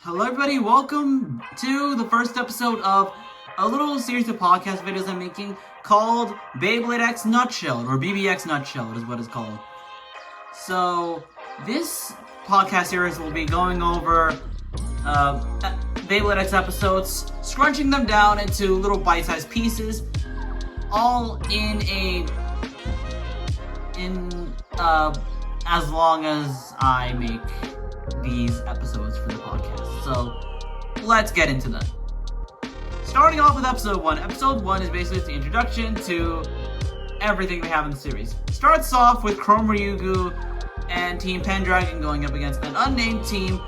Hello everybody, welcome to the first episode of a little series of podcast videos I'm making called BBX Nutshell, or BBX Nutshell is what it's called. So, this podcast series will be going over BBX episodes, scrunching them down into little bite-sized pieces, all as long as I make these episodes for the podcast. So, let's get into them. Starting off with episode 1. Episode 1 is basically the introduction to everything they have in the series. Starts off with Chrome Ryugu and Team Pendragon going up against an unnamed team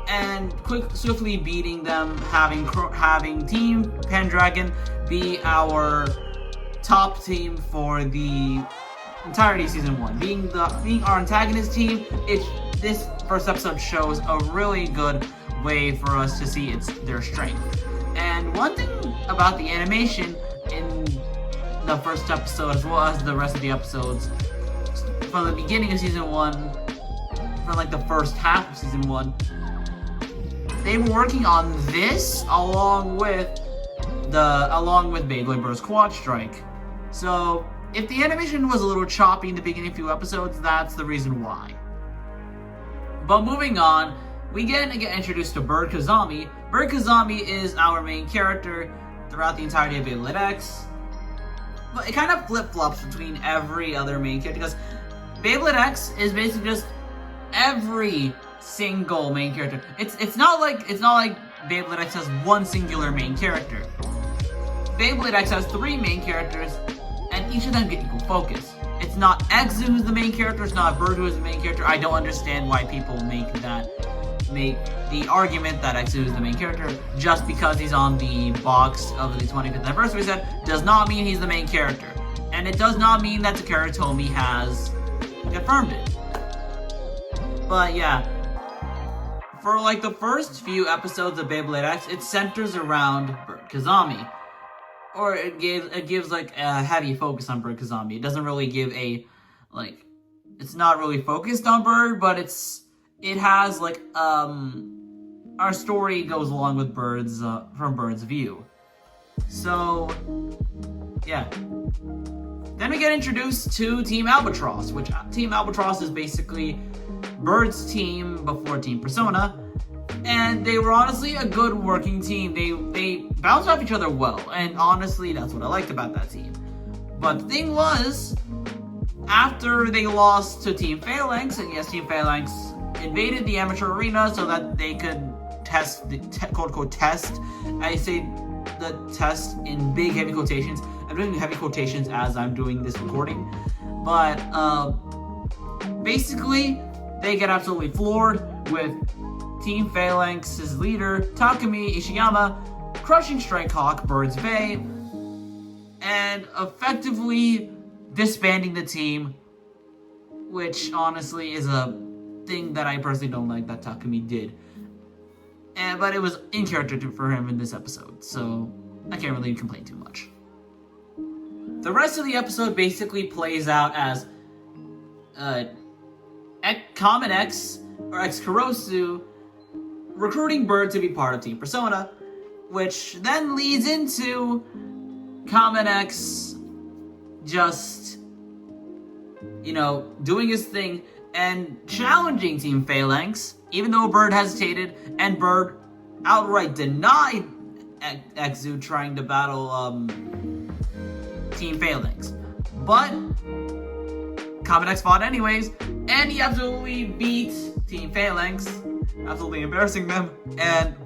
and swiftly beating them, having Team Pendragon be our top team for the entirety of season 1. Being our antagonist team, this first episode shows a really good way for us to see their strength. And one thing about the animation in the first episode, as well as the rest of the episodes, from the beginning of season 1, from like the first half of season 1, they were working on this along with Beyblade Burst Quad Strike. So if the animation was a little choppy in the beginning of a few episodes, that's the reason why. But moving on, we get introduced to Bird Kazami. Bird Kazami is our main character throughout the entirety of Beyblade X. But it kind of flip-flops between every other main character, because Beyblade X is basically just every single main character. It's not like Beyblade X has one singular main character. Beyblade X has 3 main characters, and each of them get equal focus. It's not Exu who's the main character, it's not Bird who is the main character. I don't understand why people make the argument that Exu is the main character just because he's on the box of the 25th anniversary set does not mean he's the main character. And it does not mean that Takara Tomy has confirmed it. But yeah, for like the first few episodes of Beyblade X, it centers around Bird Kazami. Or it gives like a heavy focus on Bird Kazami. It doesn't really give it's not really focused on Bird, but it has like our story goes along with from Bird's view. So yeah. Then we get introduced to Team Albatross, which Team Albatross is basically Bird's team before Team Persona. And they were honestly a good working team. They bounced off each other well, and honestly, that's what I liked about that team. But the thing was, after they lost to Team Phalanx, and yes, Team Phalanx invaded the amateur arena so that they could test the quote-unquote test. I say the test in big heavy quotations. I'm doing heavy quotations as I'm doing this recording. But basically, they get absolutely floored with Team Phalanx's leader, Takumi Ishiyama, crushing Strike Hawk, Bird's Bay, and effectively disbanding the team, which honestly is a thing that I personally don't like that Takumi did. But it was in character for him in this episode, so I can't really complain too much. The rest of the episode basically plays out as Common X, or X Kurosu, recruiting Bird to be part of Team Persona, which then leads into Common X just, doing his thing and challenging Team Phalanx, even though Bird hesitated, and Bird outright denied Exu trying to battle Team Phalanx. But Common X fought anyways, and he absolutely beat Team Phalanx, absolutely embarrassing them, and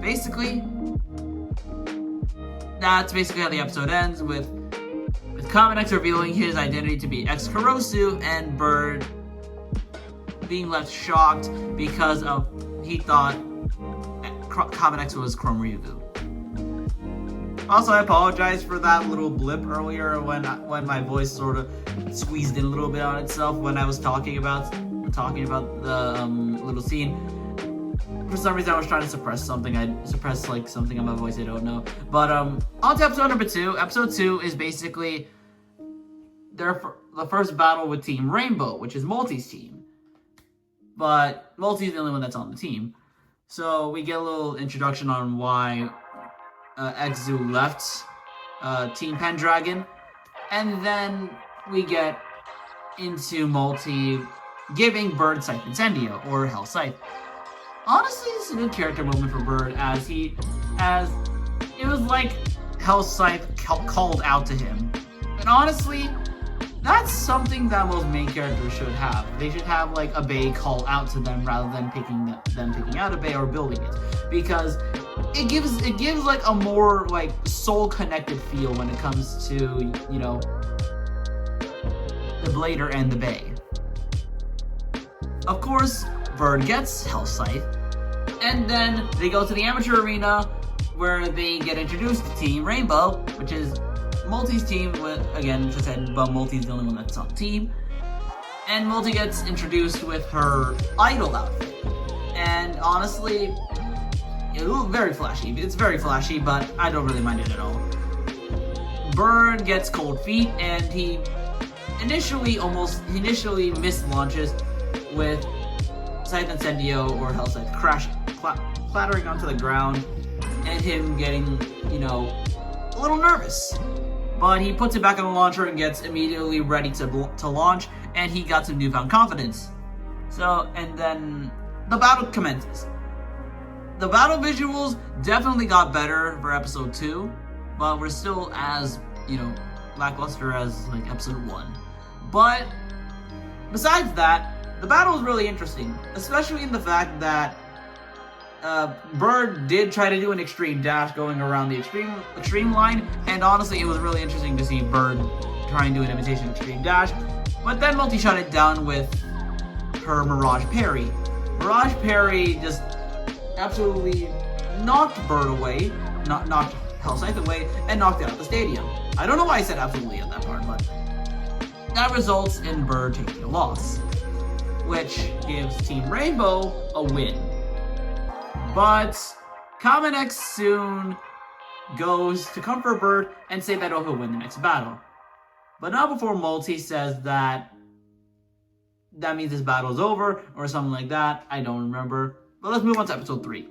basically that's basically how the episode ends, with Common X revealing his identity to be X Kurosu, and Bird being left shocked because he thought Common X was Chrome Ryugu. Also, I apologize for that little blip earlier when my voice sort of squeezed in a little bit on itself when I was talking about the little scene. For some reason, I was trying to suppress something. I suppressed something on my voice. I don't know. But on to episode number 2. Episode 2 is basically the first battle with Team Rainbow, which is Multi's team. But Multi's the only one that's on the team. So we get a little introduction on why Exu left Team Pendragon, and then we get into Multi giving Bird Scythe Incendio, or Hell Scythe. Honestly, this is a good character moment for Bird, as it was like Hell Scythe called out to him. And honestly, that's something that most main characters should have. They should have like a Bay call out to them rather than picking out a Bay or building it, because it gives like a more like soul connected feel when it comes to, you know, the Blader and the Bay. Of course, Bird gets Hell Scythe, and then they go to the amateur arena where they get introduced to Team Rainbow, which is Multi's team. With, again, as I said, but Multi's the only one that's on the team. And Multi gets introduced with her idol outfit. And honestly, it looks very flashy. It's very flashy, but I don't really mind it at all. Bird gets cold feet, and he initially missed launches with Scythe Incendio or Hell Scythe clattering onto the ground, and him getting, you know, a little nervous. But he puts it back on the launcher and gets immediately ready to launch, and he got some newfound confidence. So, and then the battle commences. The battle visuals definitely got better for episode 2, but we're still as, you know, lackluster as like episode 1. But besides that, the battle was really interesting, especially in the fact that Bird did try to do an extreme dash going around the extreme line, and honestly, it was really interesting to see Bird try and do an imitation extreme dash. But then Multi shot it down with her Mirage Parry. Mirage Parry just absolutely knocked Bird away, knocked Hell Scythe away, and knocked it out of the stadium. I don't know why I said absolutely at that part, but that results in Bird taking a loss, which gives Team Rainbow a win. But Common X soon goes to comfort Bird and say that he'll win the next battle. But not before Multi says that means this battle's over, or something like that. I don't remember. But let's move on to episode 3.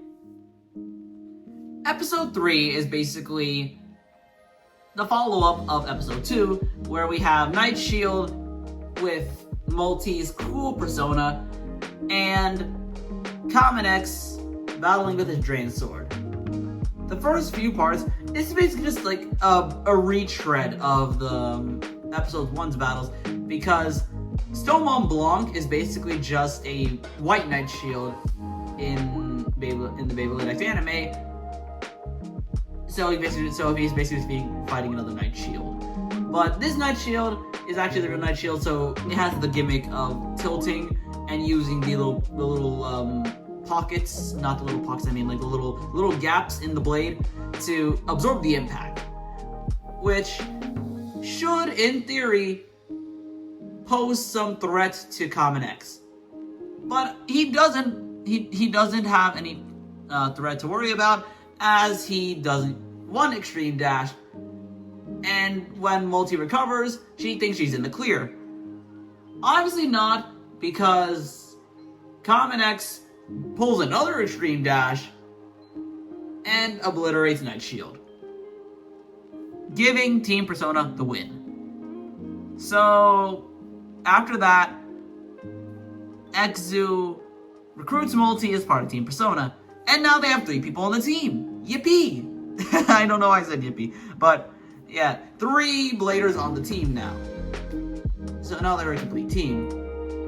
Episode 3 is basically the follow-up of episode 2, where we have Night Shield with Multi's cool persona and Common X battling with his Drain Sword. The first few parts is basically just like a retread of the episode 1's battles, because Stone Mont Blanc is basically just a white Night Shield in the Beyblade X anime. So he's basically fighting another Night Shield. But this Night Shield is actually the real Night Shield, so it has the gimmick of tilting and using the little pockets, not the little pockets, I mean like the little gaps in the blade to absorb the impact, which should, in theory, pose some threat to Common X. But he doesn't have any threat to worry about, as he doesn't one extreme dash, and when Multi recovers, she thinks she's in the clear. Obviously not, because Common X pulls another extreme dash and obliterates Night Shield, giving Team Persona the win. So after that, Exu recruits Multi as part of Team Persona, and now they have 3 people on the team. Yippee! I don't know why I said yippee, but yeah, 3 Bladers on the team now. So now they're a complete team.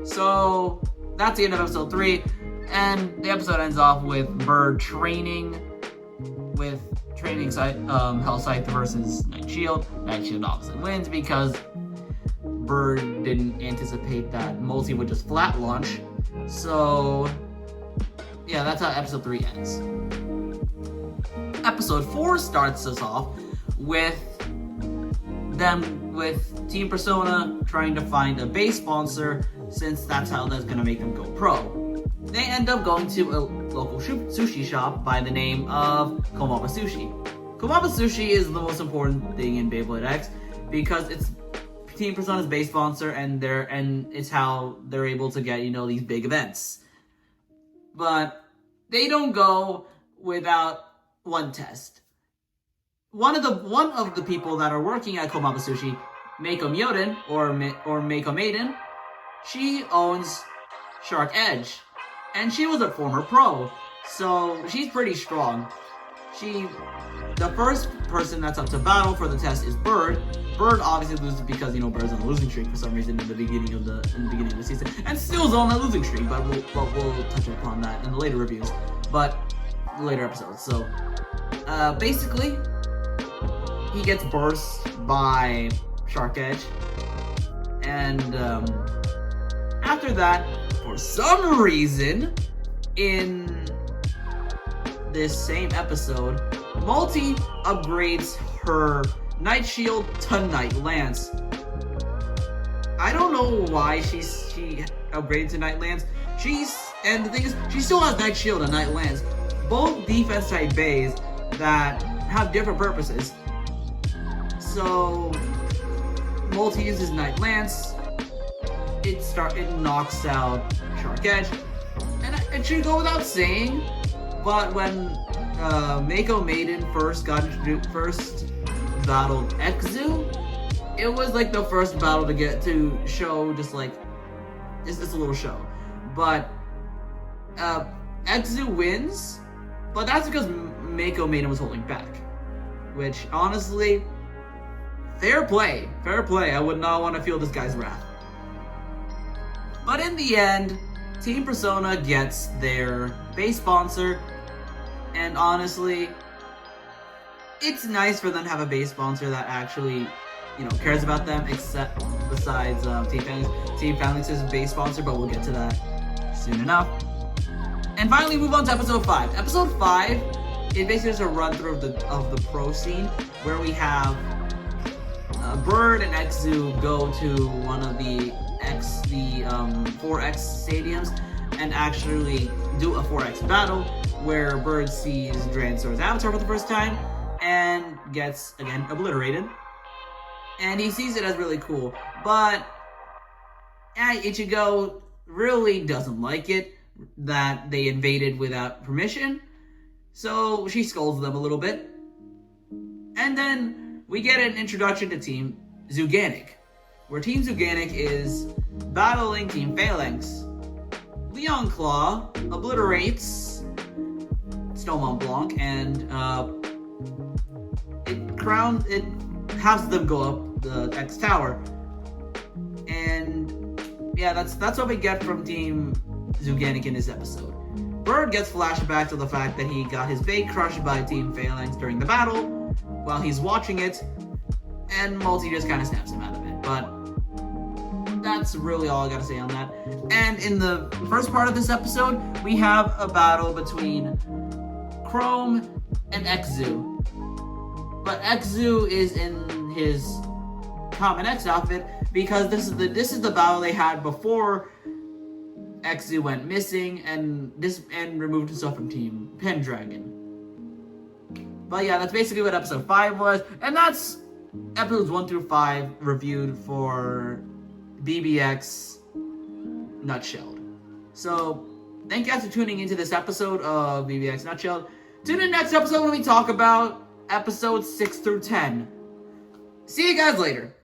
So that's the end of episode 3, and the episode ends off with Bird training Hell Scythe versus Night Shield. Night Shield obviously wins because Bird didn't anticipate that Multi would just flat launch. So yeah, that's how episode 3 ends. Episode 4 starts us off with Team Persona trying to find a base sponsor, since that's how that's going to make them go pro. They end up going to a local sushi shop by the name of Komaba Sushi. Komaba Sushi is the most important thing in Beyblade X, because it's Team Persona's base sponsor, and it's how they're able to get, these big events. But they don't go without one test. One of the people that are working at Komaba Sushi, Meiko Myoden or Meiko Maiden, she owns Shark Edge, and she was a former pro, so she's pretty strong. The first person that's up to battle for the test is Bird. Bird obviously loses because Bird's on a losing streak for some reason in the beginning of the season, and still's on a losing streak. But we'll touch upon that in the later reviews, but later episodes. So basically, he gets burst by Shark Edge, and after that, for some reason, in this same episode, Multi upgrades her Night Shield to Night Lance. I don't know why she upgraded to Night Lance. And the thing is, she still has Night Shield and Night Lance, both defense type bays that have different purposes. So Multi uses Night Lance. It knocks out Shark Edge, and it should go without saying. But when Meiko Maiden first battled Exu, it was like the first battle to get to show just a little show. But Exu wins, but that's because Meiko Maiden was holding back. Which, honestly, fair play. I would not want to feel this guy's wrath. But in the end, Team Persona gets their base sponsor, and honestly, it's nice for them to have a base sponsor that actually, cares about them, besides Team Phalanx. Team Phalanx's base sponsor, but we'll get to that soon enough. And finally, move on to episode 5. Episode 5 is basically just a run through of the pro scene, where we have Bird and Exu go to one of the 4X stadiums and actually do a 4X battle where Bird sees Dranstor's avatar for the first time and gets, again, obliterated. And he sees it as really cool. But Ichigo really doesn't like it that they invaded without permission. So she scolds them a little bit. And then we get an introduction to Team Zuganic, where Team Zuganic is battling Team Phalanx. Leon Claw obliterates Snow Mont Blanc, and it has them go up the X Tower. And yeah, that's what we get from Team Zuganic in this episode. Bird gets flashback to the fact that he got his bait crushed by Team Phalanx during the battle while he's watching it, and Multi just kind of snaps him out of it. But that's really all I gotta say on that. And in the first part of this episode, we have a battle between Chrome and Exu. But Exu is in his Common X outfit because this is the battle they had before Exu went missing and removed himself from Team Pendragon. But yeah, that's basically what episode 5 was, and that's episodes 1 through 5 reviewed for BBX Nutshelled. So, thank you guys for tuning into this episode of BBX Nutshelled. Tune in next episode when we talk about episodes 6 through 10. See you guys later.